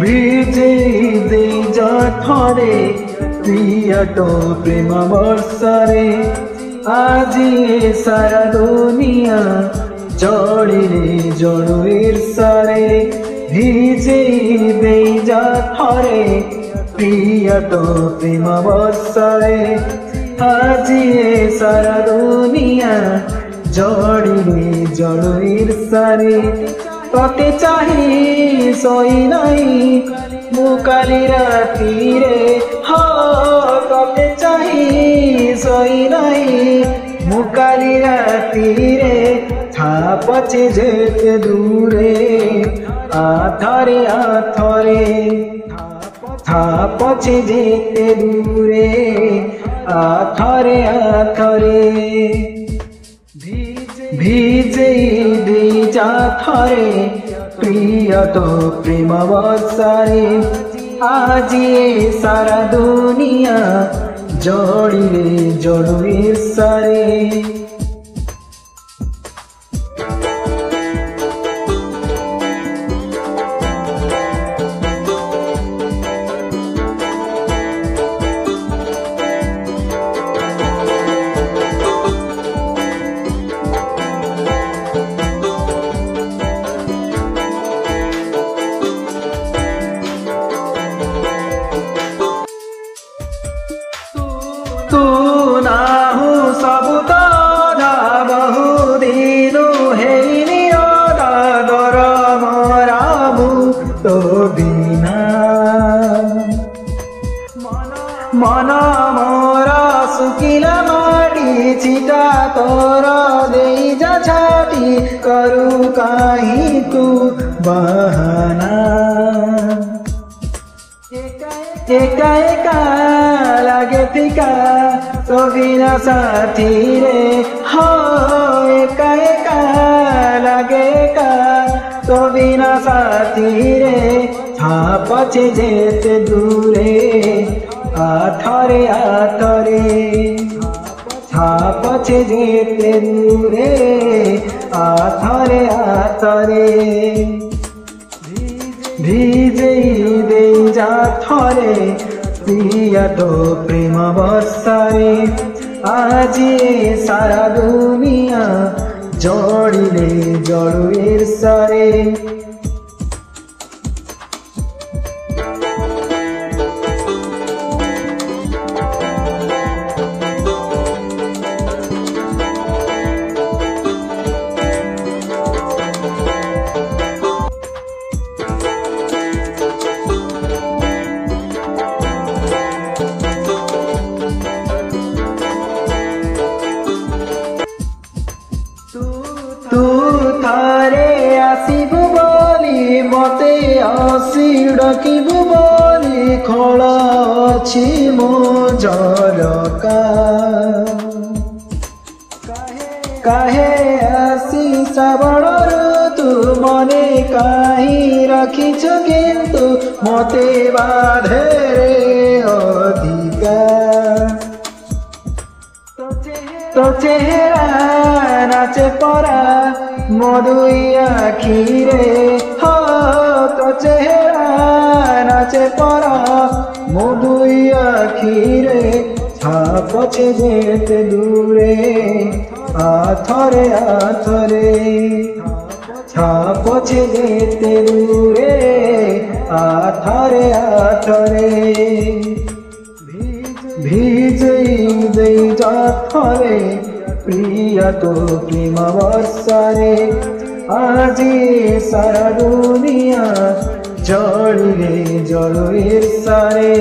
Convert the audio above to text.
ভিজেই দেই যা থরে প্রিয় তো প্রেম বর্ষারে আজি সারা দুনিয়া জড়িলে জড়ো ঈর্ষারে ভিজেই দেই যা থরে প্রিয় তো প্রেম বর্ষারে আজি সারা দুনিয়া জড়িলে জড়ো ঈর্ষারে তোকে চাহি সই নাই মুকালি রাতিরে তোকে চাহি সই নাই মুকালি রাতিরে ছাপছে যেতে দূরে আথরে আথরে ছাপছে যেতে দূরে আথরে আথরে ভিজেই দেই যা থরে প্রিয় তো প্রেম বর্ষারে আজি সারা দুনিয়া জড়িলে জড়ো ঈর্ষারে तू ना हो सब बहु दिन है निर मराबू तो बिना मन मोरा सुखिला माटी छिटा तोर दे जा छाटी करू कहीं तू बहाना एका एका लागे फिका तो बिना साथी रे हो एका एका लागे एका तो बिना साथी रे छापछे जेते दूरे आथरे आथरे छापछे जेते दूरे आथरे आथरे ভিজেই দেই যা থরে প্রিয় তো প্রেম বর্ষারে আজি সারা দুনিয়া জড়িলে জড়ো ঈর্ষারে तू थारे आसिबु बोली मते आसी डकिबु बोली खोला अछि मो झरका काहे आसी श्रावण ऋतु मने काहि रखिछ किन्तु मते बाधे रे अधिका तो चेहरा नाचे परा मधुई आखिरे हो तो चेहरा नाचे परा मधुई आखिरे छापछे जेते दूरे आथरे आथरे छापछे जेते दूरे आथरे आथरे ভিজেই দেই যা থরে প্রিয় তো প্রেম বর্ষারে আজি সারা দুনিয়া জড়িলে জড়ো ঈর্ষারে।